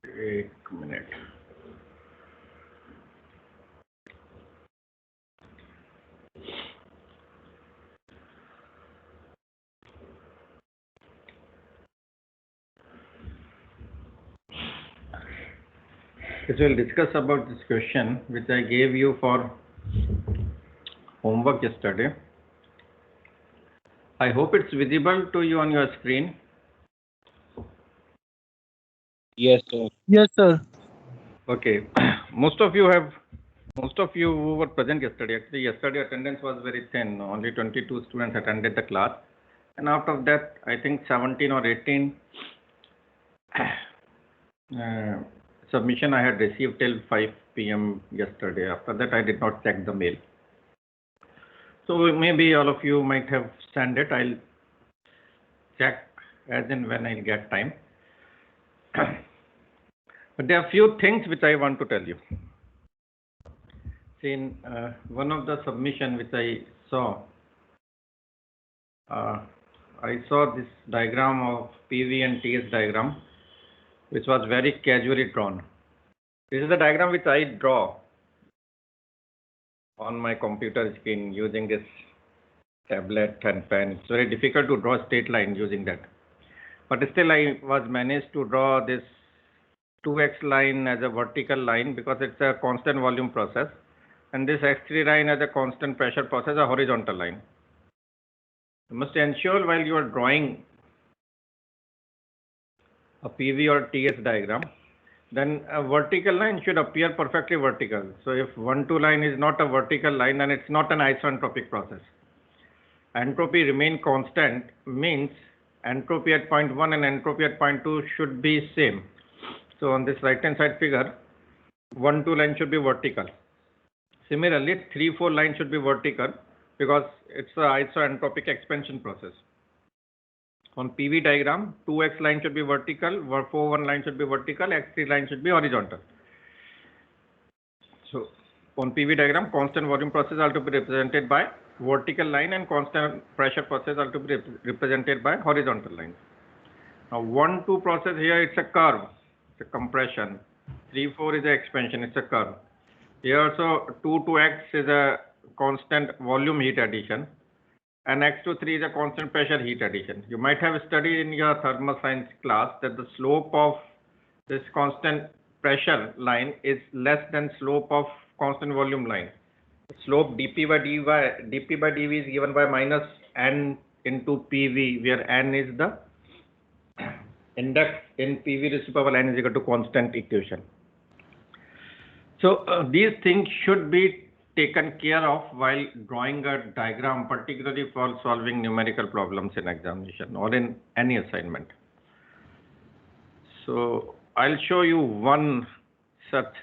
एक minute. So we'll discuss about this question which I gave you for homework yesterday. I hope it's visible to you on your screen. Yes, sir. Yes, sir. Okay. Most of you who were present yesterday, actually yesterday attendance was very thin. Only 22 students attended the class. And out of that, I think 17 or 18 submission I had received till 5 p.m. yesterday. After that, I did not check the mail. So maybe all of you might have sent it. I'll check as in when I'll get time. But there are few things which I want to tell you. See, in one of the submission which I saw this diagram of PV and TS diagram, which was very casually drawn. This is the diagram which I draw on my computer screen using this tablet and pen. It's very difficult to draw a straight line using that. But still I was managed to draw this 2x line as a vertical line because it's a constant volume process, and this x3 line as a constant pressure process, a horizontal line. You must ensure while you are drawing a PV or TS diagram, then a vertical line should appear perfectly vertical. So if 1,2 line is not a vertical line, then it's not an isoentropic process. Entropy remain constant means entropy at point 1 and entropy at point 2 should be same. So on this right hand side figure, 1,2 line should be vertical. Similarly, 3,4 line should be vertical because it's a isoentropic expansion process. On PV diagram, 2x line should be vertical, 4,1 line should be vertical, x3 line should be horizontal. So on PV diagram, constant volume process are to be represented by vertical line and constant pressure process are to be represented by horizontal lines. Now 1,2 process here, it's a curve, it's a compression. 3,4 is an expansion, it's a curve. Here also 2 to x is a constant volume heat addition, and x to 3 is a constant pressure heat addition. You might have studied in your thermal science class that the slope of this constant pressure line is less than slope of constant volume line. Slope dp by dv is given by minus n into PV, where n is the index in PV raised to power n is equal to constant equation. So these things should be taken care of while drawing a diagram, particularly for solving numerical problems in examination or in any assignment. So I'll show you one such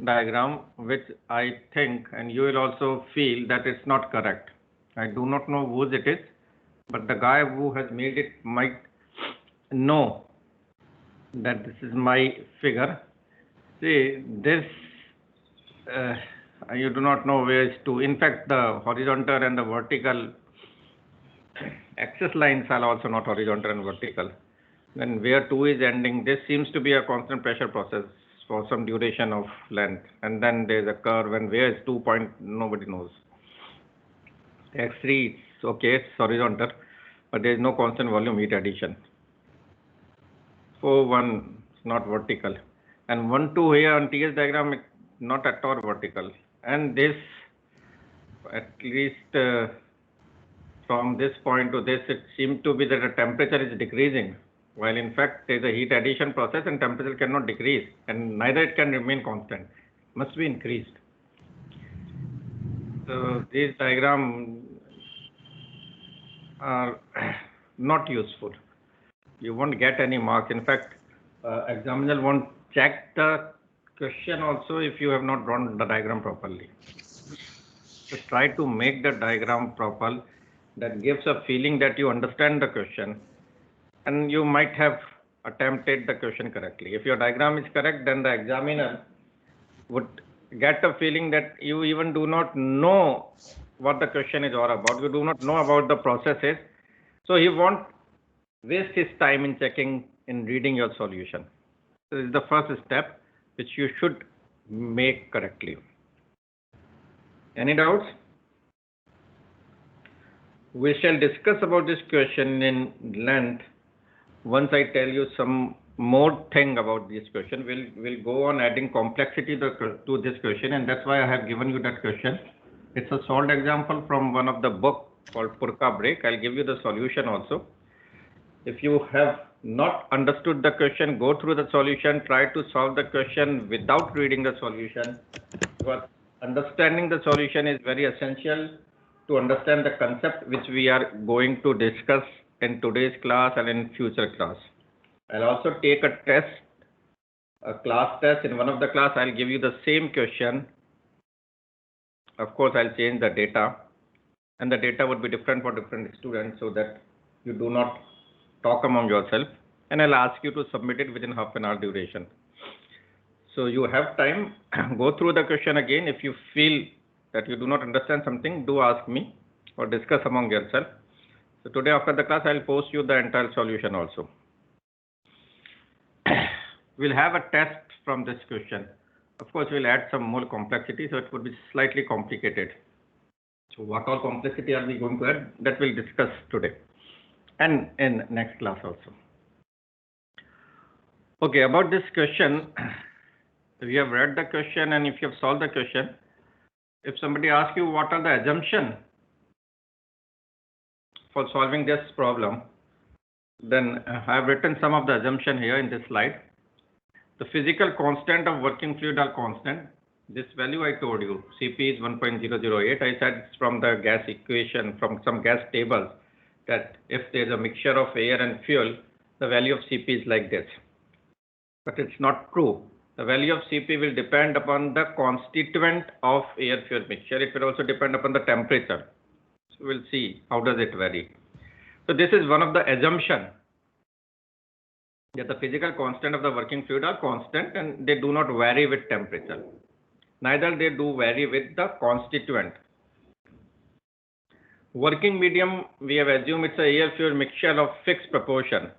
diagram which I think, and you will also feel that it's not correct. I do not know whose it is, but the guy who has made it might know that this is my figure. See, this you do not know where is 2. In fact, the horizontal and the vertical axis lines are also not horizontal and vertical. Then where 2 is ending, this seems to be a constant pressure process for some duration of length. And then there's a curve, and where is 2 point, nobody knows. X3, it's okay, it's horizontal, but there is no constant volume heat addition. 4,1 is not vertical. And 1,2 here on TS diagram, it's not at all vertical. And this, at least from this point to this, it seems to be that the temperature is decreasing, while in fact there is a heat addition process and temperature cannot decrease, and neither it can remain constant, it must be increased. So these diagrams are not useful. You won't get any marks. In fact, examiner won't check the question also if you have not drawn the diagram properly. Just try to make the diagram proper. That gives a feeling that you understand the question, and you might have attempted the question correctly. If your diagram is correct, then the examiner would get a feeling that you even do not know what the question is all about. You do not know about the processes. So he won't waste his time in checking, in reading your solution. This is the first step which you should make correctly. Any doubts? We shall discuss about this question in length once I tell you some more thing about this question. We'll go on adding complexity to this question, and that's why I have given you that question. It's a solved example from one of the book called Purka Break. I'll give you the solution also. If you have not understood the question, go through the solution, try to solve the question without reading the solution, because understanding the solution is very essential to understand the concept which we are going to discuss in today's class and in future class. I'll also take a test, a class test. In one of the class, I'll give you the same question. Of course, I'll change the data, and the data would be different for different students so that you do not talk among yourself, and I'll ask you to submit it within half an hour duration. So you have time, go through the question again. If you feel that you do not understand something, do ask me or discuss among yourself. So today after the class, I'll post you the entire solution also. We'll have a test from this question. Of course, we'll add some more complexity, so it would be slightly complicated. So what all complexity are we going to add? That we'll discuss today and in next class also. Okay, about this question, if you have read the question and if you have solved the question, if somebody asks you what are the assumptions for solving this problem, then I have written some of the assumptions here in this slide. The physical constant of working fluid are constant. This value I told you, Cp is 1.008. I said it's from the gas equation, from some gas tables, that if there's a mixture of air and fuel, the value of Cp is like this. But it's not true. The value of Cp will depend upon the constituent of air-fuel mixture. It will also depend upon the temperature. So we'll see how does it vary. So this is one of the assumptions, that the physical constant of the working fluid are constant and they do not vary with temperature. Neither they do vary with the constituent. Working medium, we have assumed it's a air-fuel mixture of fixed proportion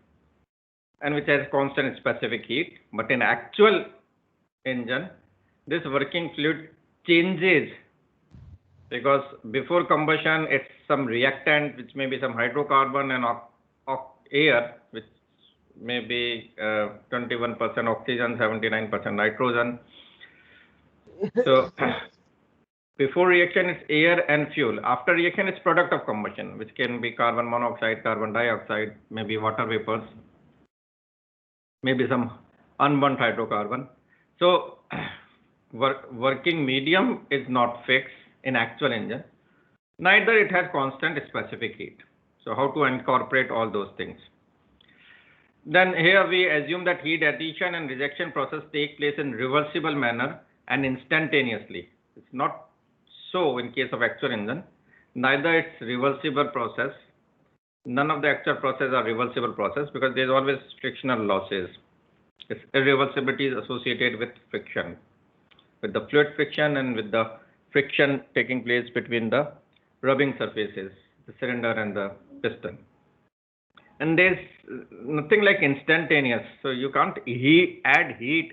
and which has constant specific heat. But in actual engine, this working fluid changes, because before combustion it's some reactant which may be some hydrocarbon and air which may be 21% oxygen, 79% nitrogen. So before reaction it's air and fuel. After reaction it's product of combustion, which can be carbon monoxide, carbon dioxide, maybe water vapors, maybe some unburnt hydrocarbon. So working medium is not fixed in actual engine, neither it has constant specific heat. So how to incorporate all those things? Then here we assume that heat addition and rejection process take place in reversible manner and instantaneously. It's not so in case of actual engine. Neither it's reversible process. None of the actual process are reversible process because there's always frictional losses. Its irreversibility is associated with friction, with the fluid friction and with the friction taking place between the rubbing surfaces, the cylinder and the piston. And there's nothing like instantaneous. So you can't add heat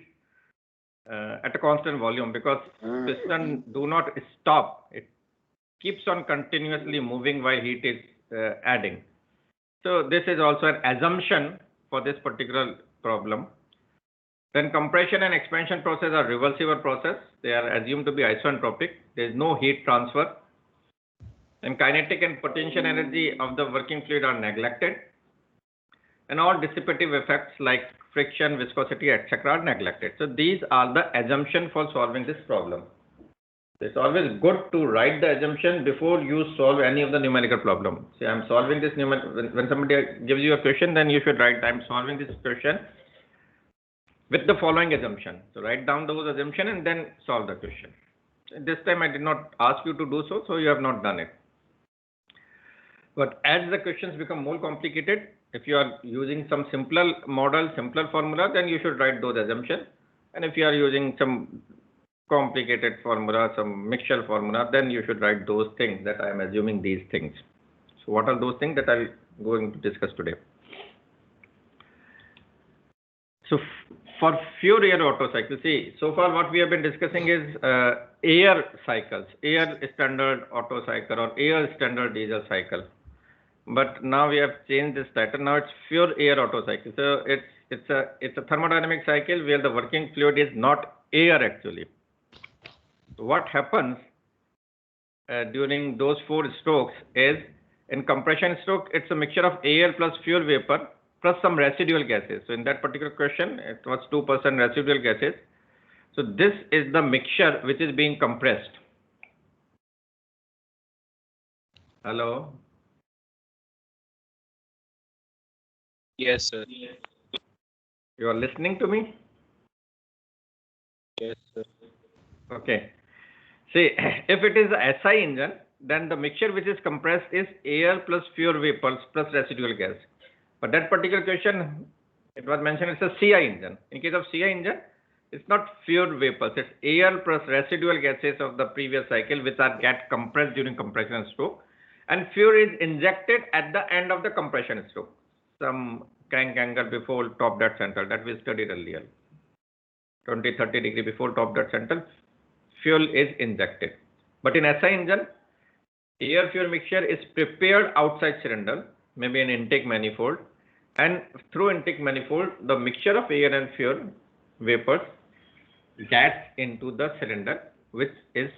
at a constant volume, because piston do not stop. It keeps on continuously moving while heat is adding. So this is also an assumption for this particular problem. Then compression and expansion process are reversible process. They are assumed to be isentropic. There is no heat transfer. And kinetic and potential energy of the working fluid are neglected. And all dissipative effects like friction, viscosity, etc. are neglected. So these are the assumptions for solving this problem. It's always good to write the assumption before you solve any of the numerical problem. See, I'm solving this when somebody gives you a question, then you should write, I'm solving this question with the following assumption. So write down those assumptions and then solve the question. This time I did not ask you to do so, so you have not done it. But as the questions become more complicated, if you are using some simpler model, simpler formula, then you should write those assumptions. And if you are using some complicated formula, some mixture formula, then you should write those things that I am assuming these things. So what are those things that I'm going to discuss today? So For pure air Otto cycle, see, so far what we have been discussing is air cycles, air standard Otto cycle or air standard diesel cycle. But now we have changed this title. Now it's pure air Otto cycle. So it's a thermodynamic cycle where the working fluid is not air actually. What happens during those 4 strokes is, in compression stroke, it's a mixture of air plus fuel vapor plus some residual gases. So in that particular question, it was 2% residual gases. So this is the mixture which is being compressed. Hello? Yes, sir. You are listening to me? Yes, sir. Okay. See, if it is a SI engine, then the mixture which is compressed is air plus fuel vapors plus residual gas. But that particular question, it was mentioned it's a CI engine. In case of CI engine, it's not fuel vapors, it's air plus residual gases of the previous cycle which are get compressed during compression stroke. And fuel is injected at the end of the compression stroke. Some crank angle before top dead center that we studied earlier. 20-30 degree before top dead center, fuel is injected. But in SI engine, air fuel mixture is prepared outside cylinder, maybe an intake manifold, and through intake manifold, the mixture of air and fuel vapors gets into the cylinder, which is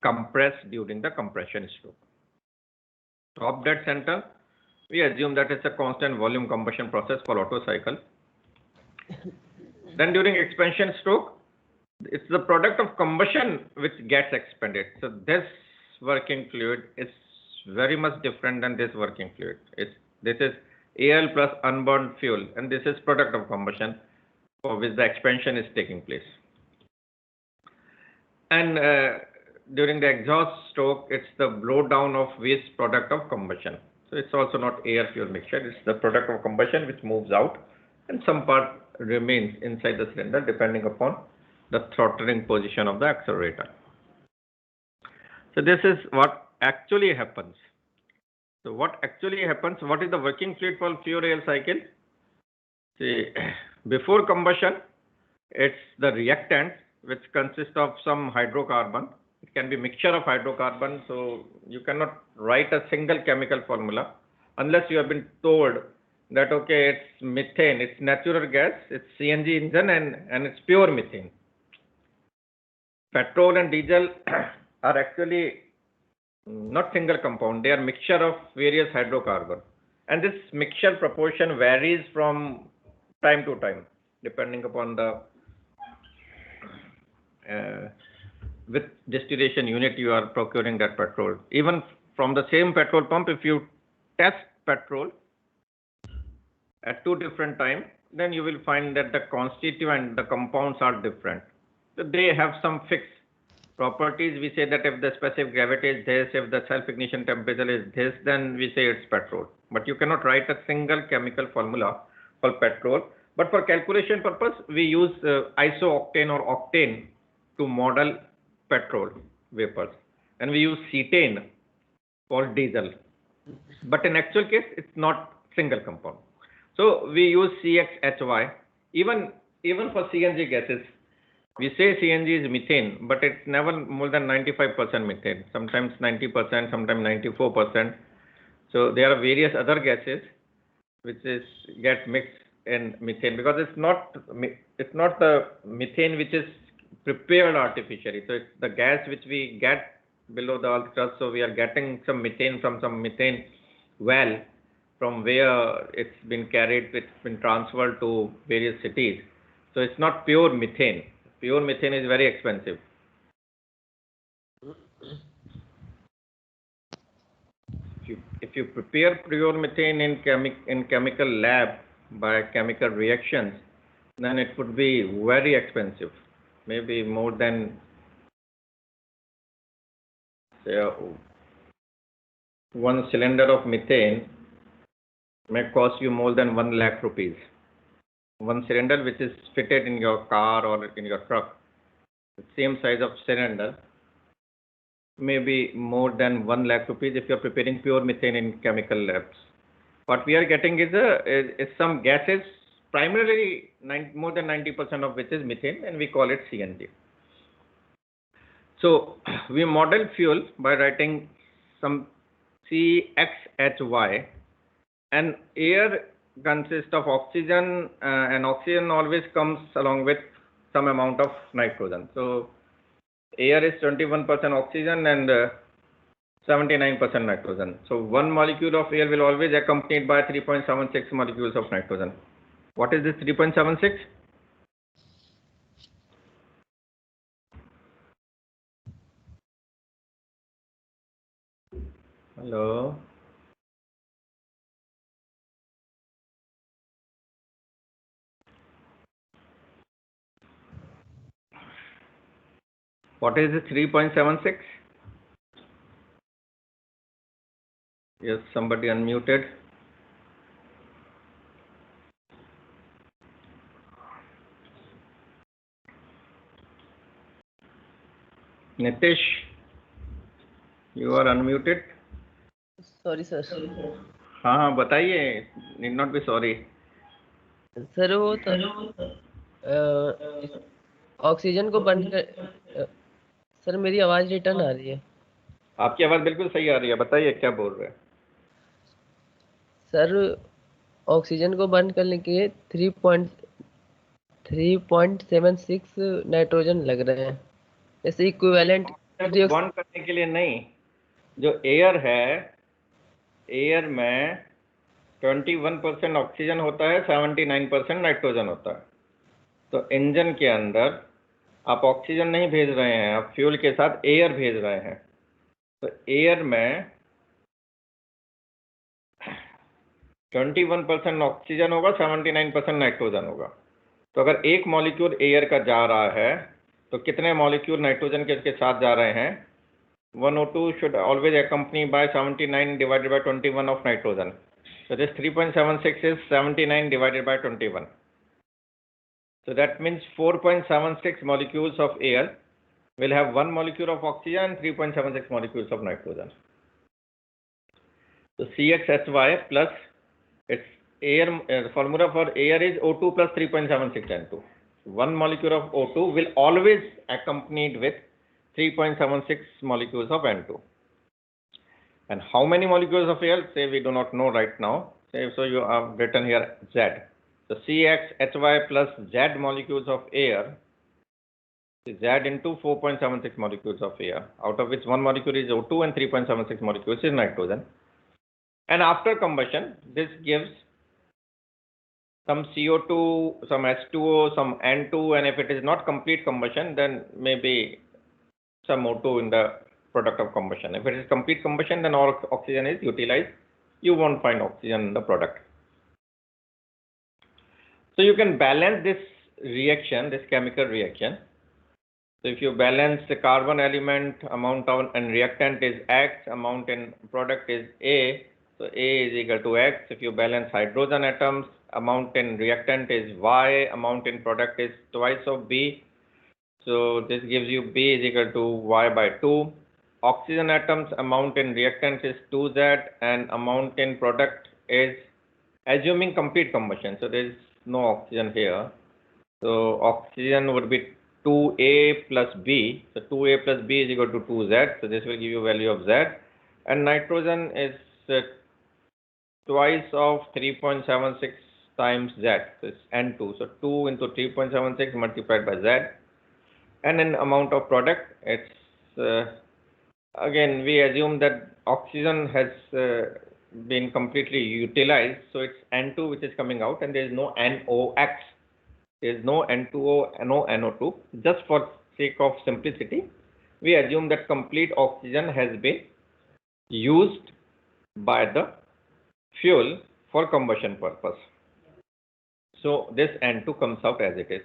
compressed during the compression stroke. Top dead center, we assume that it's a constant volume combustion process for Otto cycle. Then during expansion stroke, it's the product of combustion which gets expanded. So this working fluid is very much different than this working fluid. This is air plus unburned fuel, and this is product of combustion for which the expansion is taking place. And during the exhaust stroke, it's the blow down of waste product of combustion. So it's also not air fuel mixture, it's the product of combustion which moves out, and some part remains inside the cylinder depending upon the throttling position of the accelerator. So this is what actually happens. So what actually happens, what is the working fluid for pure air cycle? See, before combustion, it's the reactant which consists of some hydrocarbon. It can be mixture of hydrocarbon, so you cannot write a single chemical formula unless you have been told that, okay, it's methane, it's natural gas, it's CNG engine and it's pure methane. Petrol and diesel are actually not single compound, they are mixture of various hydrocarbon. And this mixture proportion varies from time to time, depending upon the with distillation unit you are procuring that petrol. Even from the same petrol pump, if you test petrol at 2 different times, then you will find that the constituent, the compounds are different. So they have some fixed properties. We say that if the specific gravity is this, if the self-ignition temperature is this, then we say it's petrol. But you cannot write a single chemical formula for petrol. But for calculation purpose, we use isooctane or octane to model petrol vapors, and we use cetane for diesel. But in actual case, it's not single compound. So we use CXHY. Even for CNG gases, we say CNG is methane, but it's never more than 95% methane. Sometimes 90%, sometimes 94%. So there are various other gases which get mixed in methane, because it's not the methane which is prepared artificially. So it's the gas which we get below the earth crust. So we are getting some methane from some methane well from where it's been carried, it's been transferred to various cities. So it's not pure methane. Pure methane is very expensive. If you prepare pure methane in chemical lab by chemical reactions, then it would be very expensive. Maybe more than, say, 1 cylinder of methane may cost you more than 1 lakh rupees. 1 cylinder which is fitted in your car or in your truck, the same size of cylinder, maybe more than 1 lakh rupees if you are preparing pure methane in chemical labs. What we are getting is some gases primarily more than 90% of which is methane, and we call it CNG. So we model fuel by writing some CXHY, and air consists of oxygen, and oxygen always comes along with some amount of nitrogen. So air is 21% oxygen and 79% nitrogen. So one molecule of air will always accompanied by 3.76 molecules of nitrogen. What is this 3.76? Hello. What is this 3.76? Yes, somebody unmuted. Nitish, you are unmuted. Sorry sir. हाँ हाँ बताइए, need not be sorry. Sir वो तो oxygen को बंद कर sir मेरी आवाज रिटर्न आ रही है। आपकी आवाज बिल्कुल सही आ रही है, बताइए क्या बोल रहे हैं। सर ऑक्सीजन को बंद करने के 3.76 नाइट्रोजन लग रहे हैं, जैसे इक्विवेलेंट बॉन्ड करने के लिए नहीं, जो एयर है, एयर में 21% ऑक्सीजन होता है, 79% नाइट्रोजन होता है। तो इंजन के अंदर आप ऑक्सीजन नहीं भेज रहे हैं, आप फ्यूल के साथ एयर भेज रहे हैं। तो एयर में 21% ऑक्सीजन होगा, 79% नाइट्रोजन होगा। तो अगर एक मॉलिक्यूल एयर का जा रहा है तो कितने मॉलिक्यूल नाइट्रोजन के इसके साथ जा रहे हैं? 1O2 should always accompany by 79 divided by 21 of nitrogen. So this 3.76 is 79 divided by 21. So that means 4.76 molecules of air will have 1 molecule of oxygen and 3.76 molecules of nitrogen. So CXHY plus its air, formula for air is O2 plus 3.76 N2. 1 molecule of O2 will always accompanied with 3.76 molecules of N2. And how many molecules of air? Say we do not know right now. Say, so you have written here Z. So CXHY plus Z molecules of air is Z into 4.76 molecules of air, out of which 1 molecule is O2 and 3.76 molecules is nitrogen. And after combustion, this gives some CO2, some H2O, some N2, and if it is not complete combustion, then maybe some O2 in the product of combustion. If it is complete combustion, then all oxygen is utilized. You won't find oxygen in the product. So you can balance this reaction, this chemical reaction. So if you balance the carbon element, amount of and reactant is X, amount in product is A, so A is equal to X. If you balance hydrogen atoms, amount in reactant is Y, amount in product is twice of B. So this gives you B is equal to Y by 2. Oxygen atoms, amount in reactant is 2Z, and amount in product is, assuming complete combustion, so there is no oxygen here. So oxygen would be 2A plus B. So 2A plus B is equal to 2Z. So this will give you value of Z. And nitrogen is twice of 3.76 times Z. So it's N2. So 2 into 3.76 multiplied by Z. And in amount of product, it's again we assume that oxygen has been completely utilized. So it's N2 which is coming out, and there is no NOx. There is no N2O, no NO2. Just for sake of simplicity, we assume that complete oxygen has been used by the fuel for combustion purpose. So this N2 comes out as it is.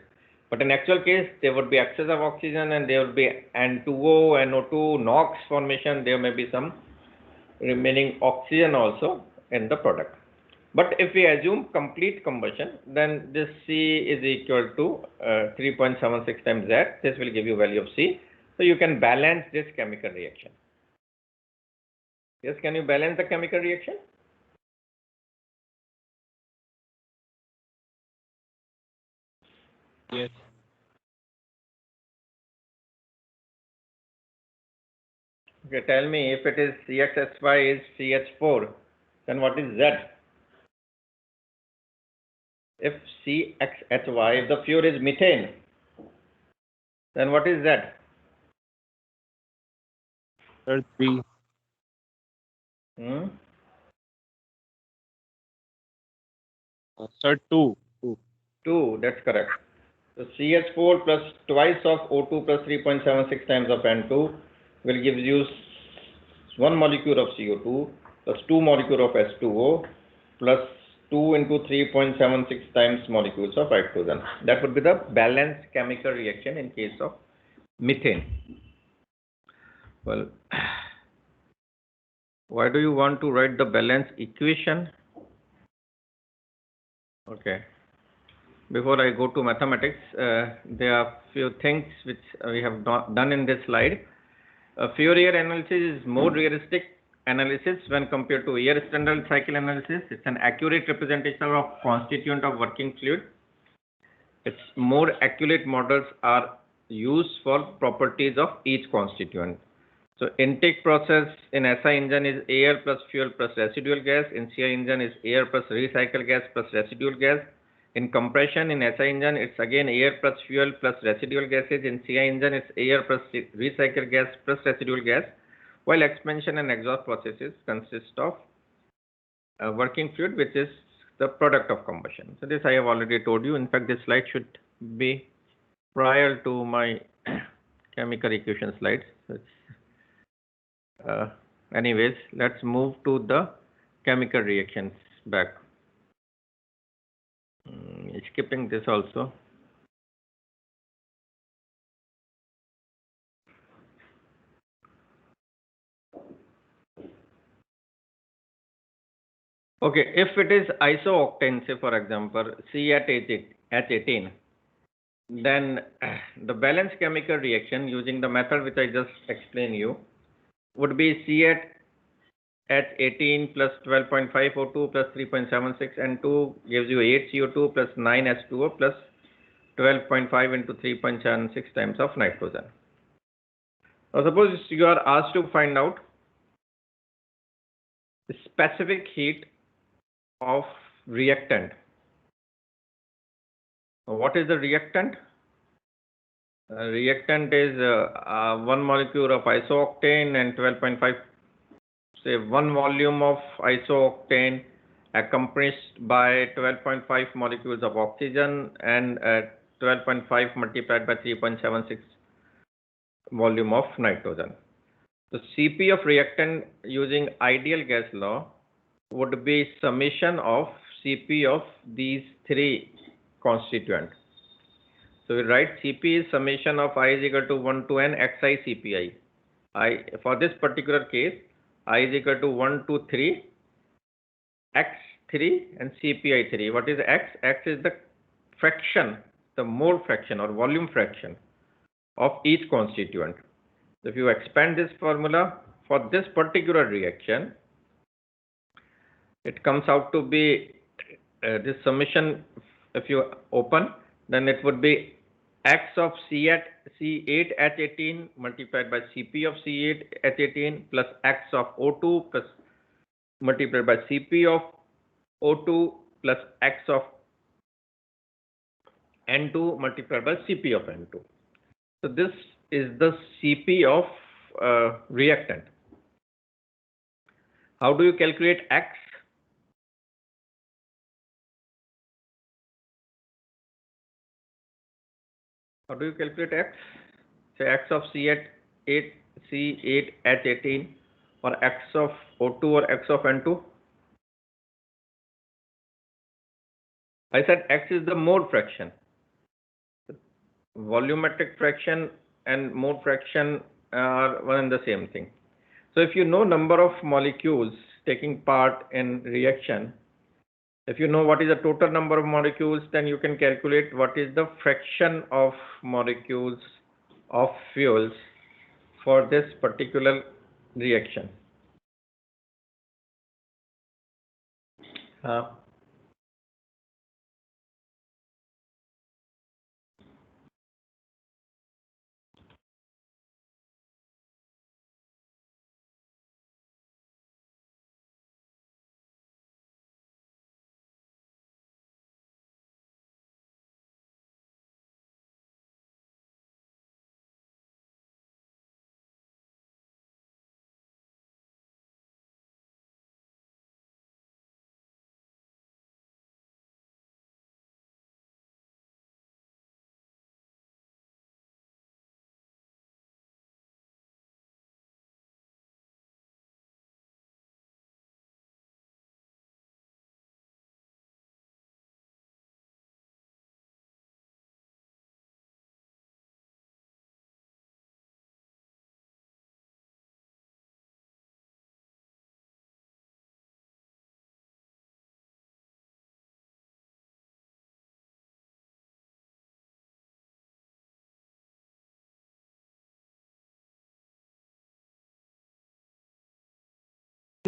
But in actual case, there would be excess of oxygen and there would be N2O, NO2, NOx formation. There may be some remaining oxygen also in the product. But if we assume complete combustion, then this C is equal to 3.76 times Z. This will give you value of C. So you can balance this chemical reaction. Yes, can you balance the chemical reaction? Yes. Okay, tell me, if it is CXSY is CH4, then what is Z? If CXHY, if the fuel is methane, then what is Z? Sir, 3. Hmm? Sir, 2. 2. 2, that's correct. So CH4 plus twice of O2 plus 3.76 times of N2 will give you 1 molecule of CO2 plus 2 molecule of H2O plus 2 into 3.76 times molecules of hydrogen. That would be the balanced chemical reaction in case of methane. Well, why do you want to write the balance equation? Okay. Before I go to mathematics, there are few things which we have done in this slide. Fourier analysis is more realistic analysis when compared to air standard cycle analysis. It's an accurate representation of constituent of working fluid. Its more accurate models are used for properties of each constituent. So intake process in SI engine is air plus fuel plus residual gas. In CI engine is air plus recycled gas plus residual gas. In compression in SI engine, it's again air plus fuel plus residual gases. In CI engine, it's air plus recycled gas plus residual gas. While expansion and exhaust processes consist of working fluid, which is the product of combustion. So this I have already told you. In fact, this slide should be prior to my chemical equation slides. So anyways, let's move to the chemical reactions back. Skipping this also. Okay, if it is isooctane, say for example, C at H18, then the balanced chemical reaction using the method which I just explained you would be C at H18 plus 12.5 O2 plus 3.76 N2 gives you 8 CO2 plus 9 H2O plus 12.5 into 3.76 times of nitrogen. Now suppose you are asked to find out the specific heat of reactant. What is the reactant? Reactant is 1 molecule of isooctane and 12.5, say 1 volume of isooctane accompanied by 12.5 molecules of oxygen and 12.5 multiplied by 3.76 volume of nitrogen. The Cp of reactant using ideal gas law would be summation of Cp of these three constituents. So we write Cp is summation of I is equal to 1 to n xi Cpi. For this particular case, I is equal to 1 to 3 x3 and Cpi3. What is x? X is the fraction, the mole fraction or volume fraction of each constituent. So if you expand this formula for this particular reaction, it comes out to be this summation. If you open, then it would be x of C8H18 multiplied by Cp of C8H18 plus x of O2 plus multiplied by Cp of O2 plus x of N2 multiplied by Cp of N2. So this is the Cp of reactant. How do you calculate x? How do you calculate x? Say x of C8H18 or x of O2 or x of N2? I said x is the mole fraction. Volumetric fraction and mole fraction are one and the same thing. So if you know number of molecules taking part in reaction, if you know what is the total number of molecules, then you can calculate what is the fraction of molecules of fuels for this particular reaction.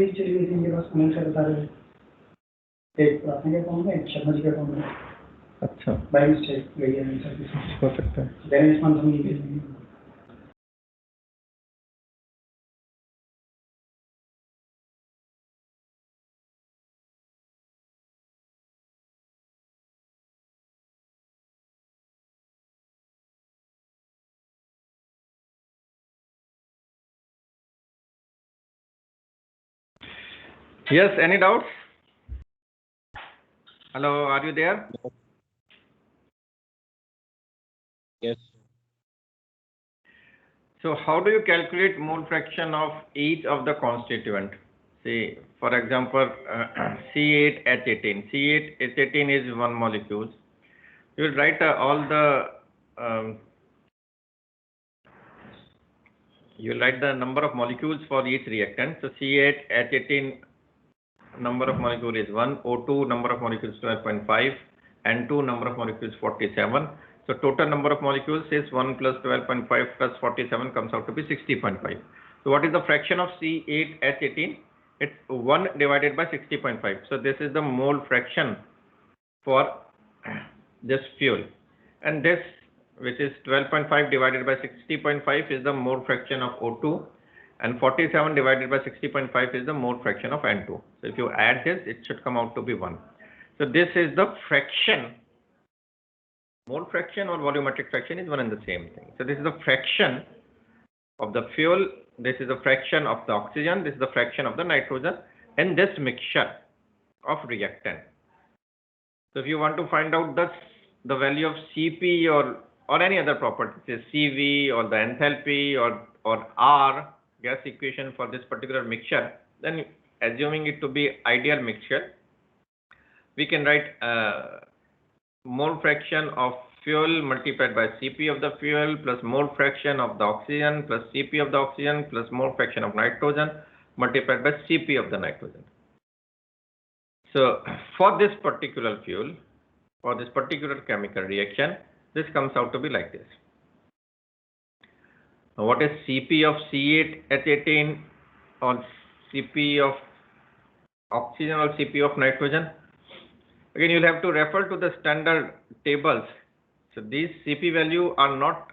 चलिए इनके पास comment कर बता रहे हैं एक प्रार्थना के account में एक शर्मा जी के अकाउंट में अच्छा बाय मिस्टेक गई है सर्विस हो सकता है। देन इस मंथ हम ये भेजेंगे Yes, any doubts? Hello, are you there? Yes. So how do you calculate mole fraction of each of the constituent? See, for example, C8H18. C8H18 is one molecule. You will write all the you will write the number of molecules for each reactant. So C8H18 number of molecule is 1, O2 number of molecules 12.5, N2 number of molecules 47. So total number of molecules is 1 plus 12.5 plus 47 comes out to be 60.5. So what is the fraction of C8H18? It's 1 divided by 60.5. So this is the mole fraction for this fuel. And this, which is 12.5 divided by 60.5, is the mole fraction of O2. And 47 divided by 60.5 is the mole fraction of N2. So if you add this, it should come out to be 1. So this is the fraction. Mole fraction or volumetric fraction is one and the same thing. So this is the fraction of the fuel. This is the fraction of the oxygen. This is the fraction of the nitrogen in this mixture of reactant. So if you want to find out the value of Cp or any other property, say Cv or the enthalpy or R, gas equation for this particular mixture, then assuming it to be ideal mixture, we can write mole fraction of fuel multiplied by Cp of the fuel plus mole fraction of the oxygen plus Cp of the oxygen plus mole fraction of nitrogen multiplied by Cp of the nitrogen. So for this particular fuel, for this particular chemical reaction, this comes out to be like this. Now what is Cp of C8H18 or Cp of oxygen or Cp of nitrogen? Again, you'll have to refer to the standard tables. So these Cp value are not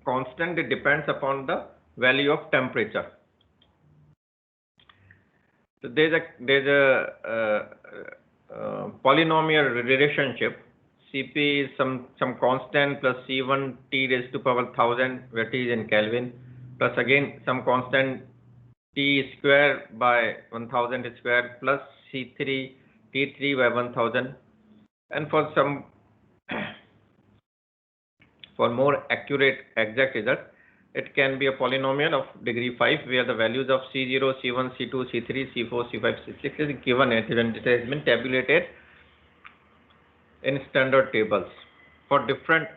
constant. It depends upon the value of temperature. So there's a polynomial relationship. Cp is some constant plus C1 T raised to power 1000, where T is in Kelvin, plus again some constant T square by 1000 square plus C3 T3 by 1000. And for some for more accurate exact result, it can be a polynomial of degree 5, where the values of C0, C1, C2, C3, C4, C5, C6 is given, and it has been tabulated in standard tables for different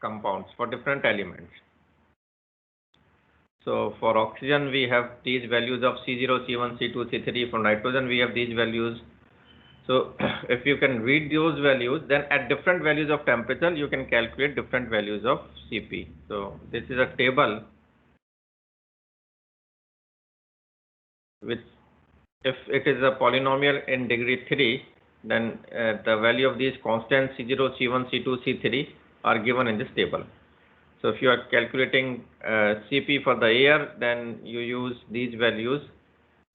compounds, for different elements. So for oxygen, we have these values of C0, C1, C2, C3. For nitrogen, we have these values. So if you can read those values, then at different values of temperature, you can calculate different values of Cp. So this is a table which, if it is a polynomial in degree 3, then the value of these constants C0, C1, C2, C3 are given in this table. So if you are calculating Cp for the air, then you use these values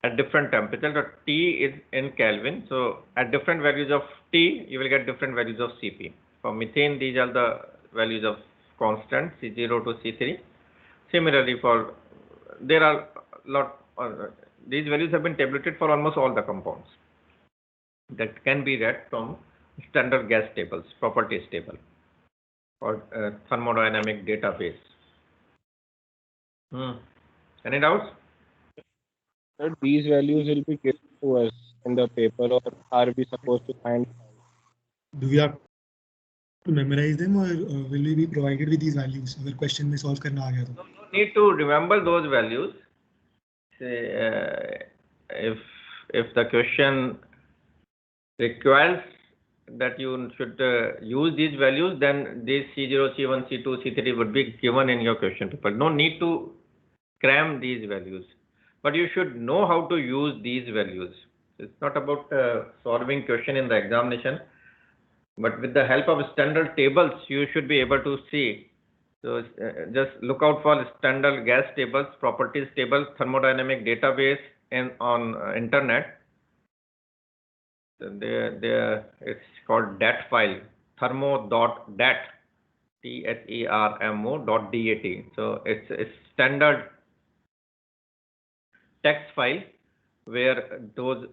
at different temperature. The T is in Kelvin. So at different values of T, you will get different values of Cp. For methane, these are the values of constant C0 to C3. Similarly, for there are these values have been tabulated for almost all the compounds that can be read from standard gas tables, properties table, or thermodynamic database. Any doubts? Sir, these values will be given to us in the paper, or are we supposed to find? Do we have to memorize them, or will we be provided with these values? अगर question में solve करना आ गया तो? No need to remember those values. Say, if the question requires that you should use these values, then these C0, C1, C2, C3 would be given in your question paper. No need to cram these values. but you should know how to use these values. It's not about solving question in the examination, but with the help of standard tables, you should be able to see. So just look out for standard gas tables, properties tables, thermodynamic database, and on internet. So there it's called DAT file, thermo.dat, THERMO.DAT. So it's a standard text file where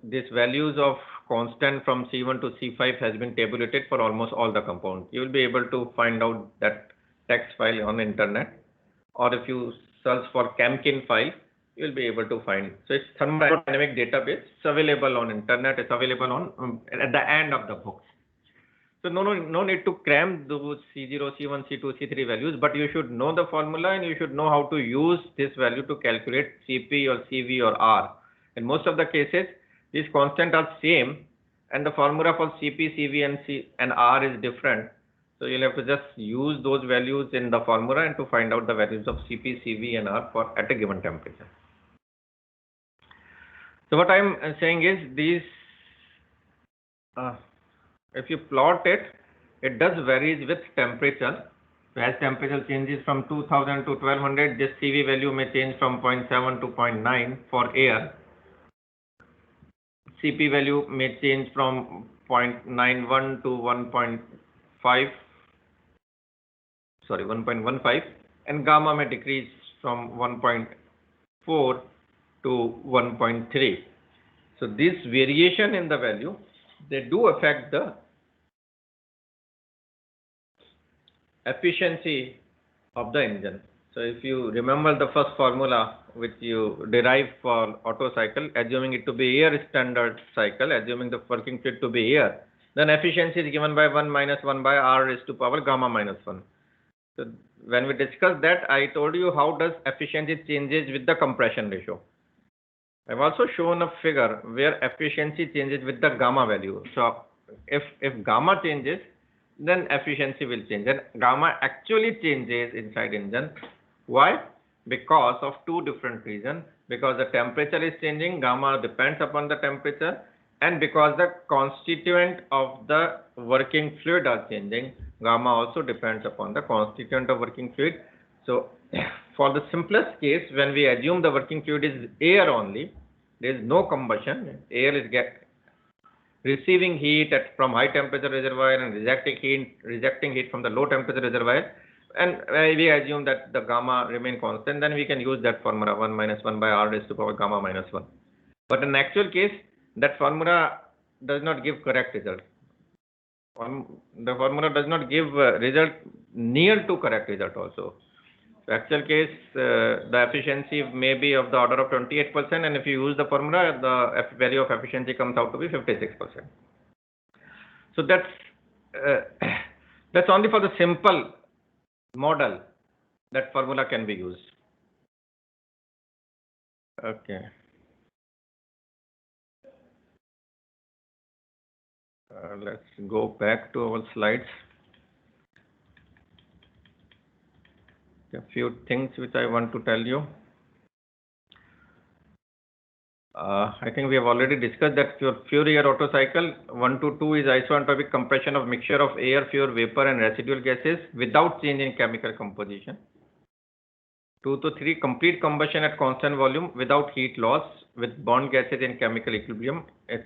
these values of constant from C1 to C5 has been tabulated for almost all the compounds. You will be able to find out that text file on internet, or if you search for ChemKin file, you will be able to find. So it's thermodynamic database. It's available on internet. It's available on at the end of the book. So no need to cram those C0, C1, C2, C3 values, but you should know the formula and you should know how to use this value to calculate Cp or Cv or R. In most of the cases, these constants are same, and the formula for Cp, Cv, and R is different. So you'll have to just use those values in the formula and to find out the values of Cp, Cv, and R for at a given temperature. So what I'm saying is these. If you plot it, it does varies with temperature. So as temperature changes from 2000 to 1200, this Cv value may change from 0.7 to 0.9 for air. Cp value may change from 0.91 to 1.15, and gamma may decrease from 1.4 to 1.3. So this variation in the value, they do affect the efficiency of the engine. So if you remember the first formula which you derive for Otto cycle, assuming it to be air standard cycle, assuming the working fluid to be air, then efficiency is given by 1 minus 1 by R raised to power gamma minus 1. So when we discussed that, I told you how does efficiency changes with the compression ratio. I've also shown a figure where efficiency changes with the gamma value. So if gamma changes, then efficiency will change, and gamma actually changes inside engine. Why? Because of two different reasons. Because the temperature is changing, gamma depends upon the temperature, and because the constituent of the working fluid are changing, gamma also depends upon the constituent of working fluid. So for the simplest case, when we assume the working fluid is air only, there is no combustion, air is receiving heat from high temperature reservoir and rejecting heat from the low temperature reservoir, and we assume that the gamma remain constant, then we can use that formula 1 minus 1 by R raised to power gamma minus 1. But in actual case, that formula does not give correct result. The formula does not give result near to correct result also. So actual case, the efficiency may be of the order of 28%, and if you use the formula, the value of efficiency comes out to be 56%. So that's only for the simple model that formula can be used. Okay. Let's go back to our slides. A few things which I want to tell you. I think we have already discussed that your Fourier Otto cycle 1 to 2 is isoentropic compression of mixture of air, fuel, vapor, and residual gases without change in chemical composition. 2 to 3, complete combustion at constant volume without heat loss with bond gases in chemical equilibrium. It's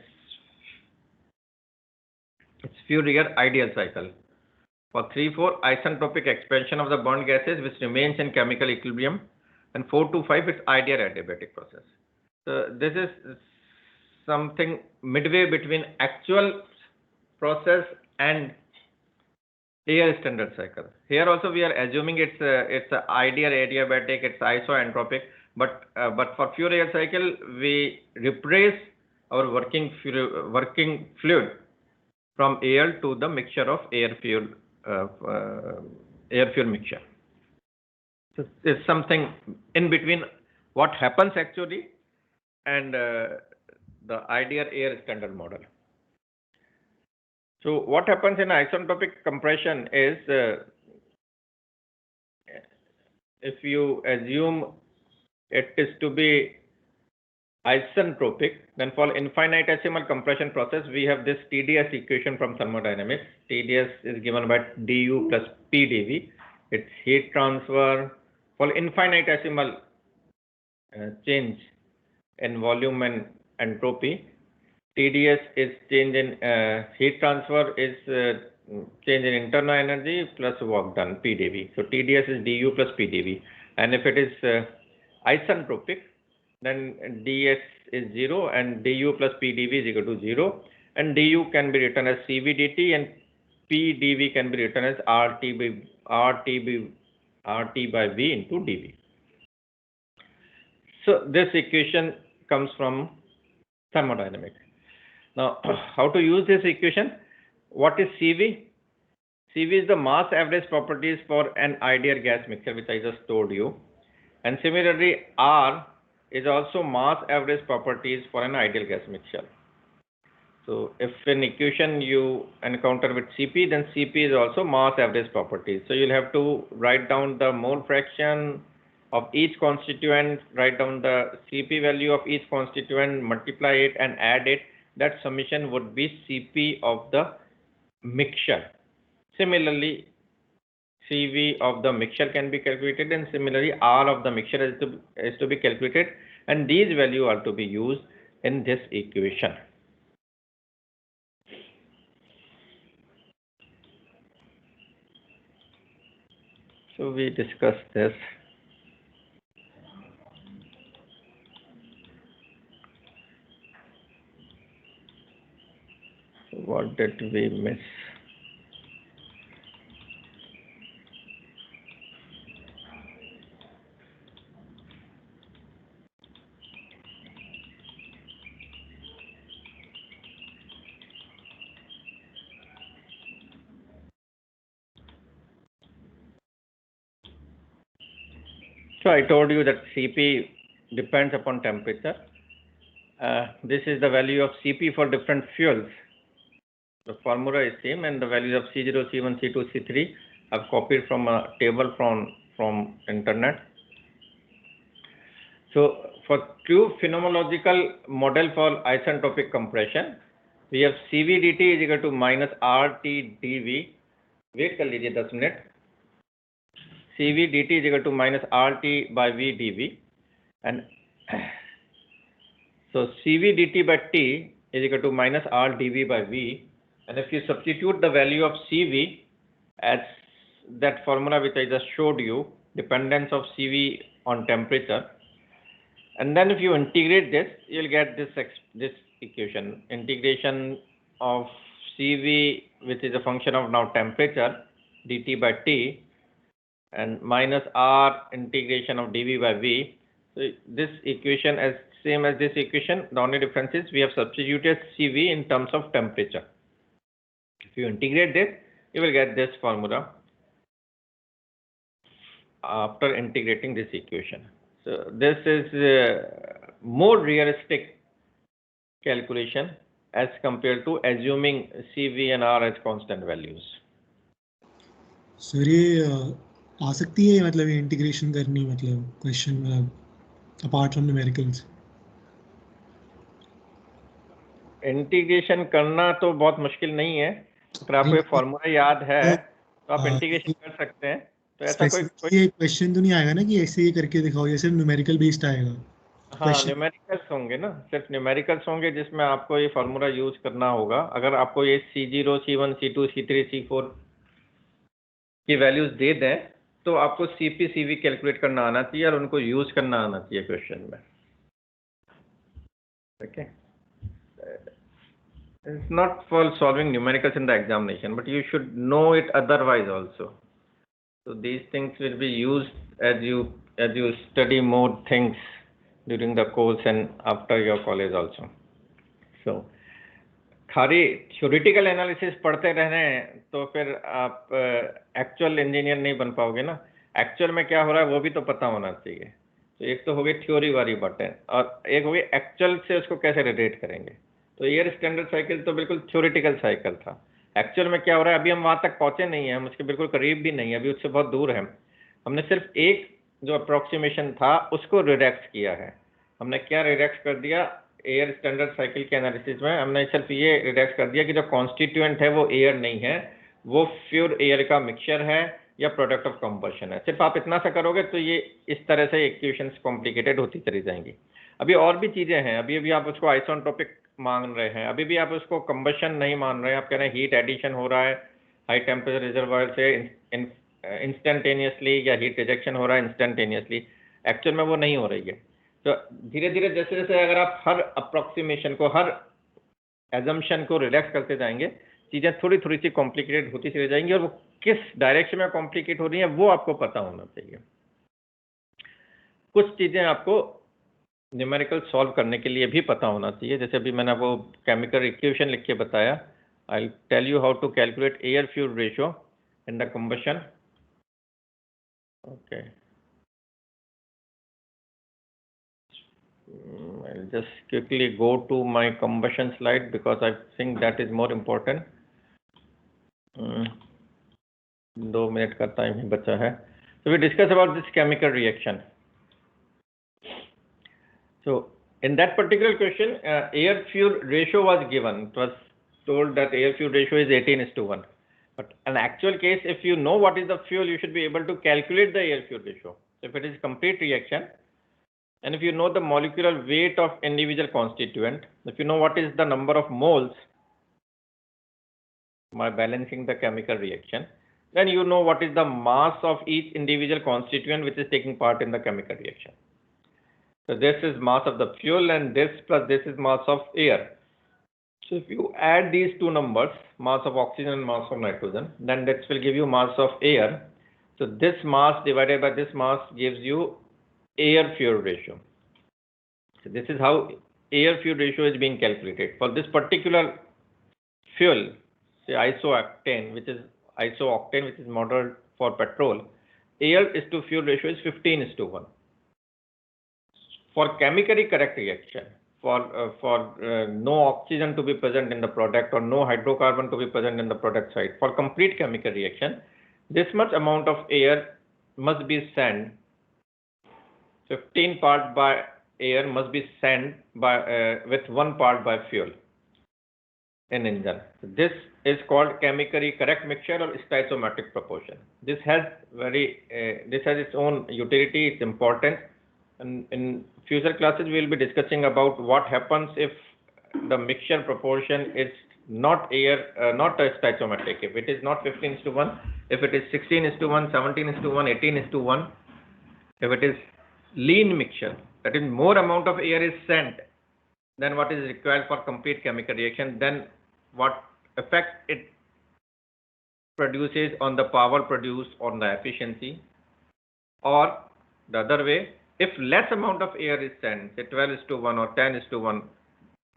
Fourier ideal cycle. For 3-4, isentropic expansion of the bond gases which remains in chemical equilibrium, and 4 to 5, it's ideal adiabatic process. So this is something midway between actual process and air standard cycle. Here also we are assuming it's a ideal adiabatic, it's isoentropic, but for Fourier cycle we replace our working fluid from air to the mixture of air fuel mixture. So it's something in between what happens actually and the ideal air standard model. So what happens in isentropic compression is if you assume it is to be isentropic, then for infinitesimal compression process, we have this TdS equation from thermodynamics. TdS is given by du plus pdv. It's heat transfer for infinitesimal change in volume and entropy. TdS is change in heat transfer is change in internal energy plus work done, pdv. So TdS is du plus pdv, and if it is isentropic, then ds is 0 and du plus pdv is equal to 0, and du can be written as cv dt and pdv can be written as rt by v into dv. So this equation comes from thermodynamics. Now, how to use this equation? What is cv? cv is the mass average properties for an ideal gas mixture, which I just told you, and similarly r is also mass average properties for an ideal gas mixture. So if in equation you encounter with Cp, then Cp is also mass average properties. So you'll have to write down the mole fraction of each constituent, write down the Cp value of each constituent, multiply it and add it. That summation would be Cp of the mixture. Similarly, Cv of the mixture can be calculated, and similarly R of the mixture is to be calculated, and these values are to be used in this equation. So we discussed this. What did we miss? So I told you that Cp depends upon temperature. This is the value of Cp for different fuels. The formula is same, and the values of C0, C1, C2, C3 I've copied from a table from internet. So for true phenomenological model for isentropic compression, we have Cv dt is equal to minus RT dV. Wait कर लीजिए 10 minute. Cv dt is equal to minus RT by V dV, and so Cv dt by T is equal to minus R dV by V, and if you substitute the value of Cv as that formula which I just showed you, dependence of Cv on temperature, and then if you integrate this, you'll get this equation. Integration of Cv, which is a function of now temperature, dt by T, and minus R integration of dV by V. So this equation is same as this equation. The only difference is we have substituted Cv in terms of temperature. If you integrate this, you will get this formula after integrating this equation. So this is more realistic calculation as compared to assuming Cv and R as constant values. Sir ये आ सकती है मतलब ये integration करनी मतलब question apart from numericals? Integration करना तो बहुत मुश्किल नहीं है, अगर आपको ये फॉर्मूला याद है तो आप इंटीग्रेशन कर सकते हैं. तो ऐसा कोई क्वेश्चन तो नहीं आएगा ना कि ऐसे ही करके दिखाओ, ये सिर्फ न्यूमेरिकल बेस्ड आएगा? हाँ, न्यूमेरिकल्स होंगे ना, सिर्फ न्यूमेरिकल्स होंगे जिसमें आपको ये फार्मूला यूज करना होगा. अगर आपको ये C0, C1, C2, C3, C4 की वैल्यूज दे दें तो आपको Cp Cv कैलकुलेट करना आना चाहिए और उनको यूज करना आना चाहिए क्वेश्चन में. Okay, it's not for solving numericals in the examination, but you should know it otherwise also. So these things will be used as you study more things during the course and after your college also. So खाली theoretical analysis पढ़ते रहने तो फिर आप actual engineer नहीं बन पाओगे ना. एक्चुअल में क्या हो रहा है वो भी तो पता होना चाहिए. तो एक तो हो गई थ्योरी वाली बातें और एक हो गई एक्चुअल से उसको कैसे रिलेट करेंगे. तो एयर स्टैंडर्ड साइकिल तो बिल्कुल थ्योरेटिकल साइकिल था. एक्चुअल में क्या हो रहा है, अभी हम वहाँ तक पहुँचे नहीं हैं, हम उसके बिल्कुल करीब भी नहीं है, अभी उससे बहुत दूर है. हमने सिर्फ एक जो अप्रोक्सीमेशन था उसको रिडक्ट किया है. हमने क्या रिडक्स कर दिया एयर स्टैंडर्ड साइकिल के एनालिसिस में, हमने सिर्फ ये रिडक्स कर दिया कि जो कॉन्स्टिट्यूएंट है वो एयर नहीं है, वो प्योर एयर का मिक्सचर है या प्रोडक्ट ऑफ कंबशन है। सिर्फ आप इतना सा करोगे तो ये इस तरह से इक्वेशंस कॉम्प्लिकेटेड होती चली जाएंगी। अभी और भी चीज़ें हैं, अभी भी आप उसको आइसोट्रोपिक मान रहे हैं, अभी भी आप उसको कंबशन नहीं मान रहे हैं, आप कह रहे हैं हीट एडिशन हो रहा है हाई टेम्परेचर रिजर्वायर से इंस्टेंटेनियसली या हीट रिजेक्शन हो रहा है इंस्टेंटेनियसली, एक्चुअल में वो नहीं हो रही है। तो धीरे धीरे जैसे जैसे अगर आप हर अप्रोक्सीमेशन को, हर एजम्पशन को रिलैक्स करते जाएंगे, चीज़ें थोड़ी थोड़ी सी कॉम्प्लिकेटेड होती चली जाएंगी, और वो किस डायरेक्शन में कॉम्प्लिकेट हो रही हैं वो आपको पता होना चाहिए। कुछ चीज़ें आपको न्यूमेरिकल सॉल्व करने के लिए भी पता होना चाहिए, जैसे अभी मैंने वो केमिकल इक्वेशन लिख के बताया। I tell you how to calculate air fuel ratio in the combustion. Okay, I'll just quickly go to my combustion slide because I think that is more important. 2 minute का time ही बचा है। So we discuss about this chemical reaction. So in that particular question, air fuel ratio was given. It was told that air fuel ratio is 18:1. But in actual case, if you know what is the fuel, you should be able to calculate the air fuel ratio. So if it is complete reaction, and if you know the molecular weight of individual constituent, if you know what is the number of moles by balancing the chemical reaction, then you know what is the mass of each individual constituent which is taking part in the chemical reaction. So this is mass of the fuel, and this plus this is mass of air. So if you add these two numbers, mass of oxygen and mass of nitrogen, then that will give you mass of air. So this mass divided by this mass gives you air fuel ratio. So this is how air fuel ratio is being calculated. For this particular fuel, say isooctane, which is modeled for petrol, air is to fuel ratio is 15:1. For chemically correct reaction, for no oxygen to be present in the product or no hydrocarbon to be present in the product side, for complete chemical reaction, this much amount of air must be sent. 15 part by air must be sent by with 1 part by fuel in engine. So this is called chemically correct mixture or stoichiometric proportion. This has its own utility, its importance, and in future classes we will be discussing about what happens if the mixture proportion is not not a stoichiometric. If it is not 15:1, if it is 16:1, 17:1, 18:1, if it is lean mixture, that is more amount of air is sent than what is required for complete chemical reaction, then what effect it produces on the power produced, on the efficiency. Or the other way, if less amount of air is sent, say 12:1 or 10:1,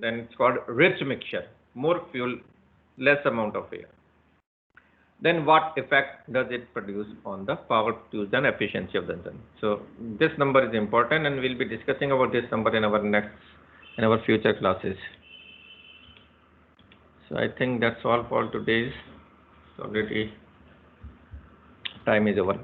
then it's called rich mixture, more fuel, less amount of air. Then what effect does it produce on the power produced and efficiency of the engine? So this number is important, and we'll be discussing about this number in our future classes. So I think that's all for today's. Already time is over.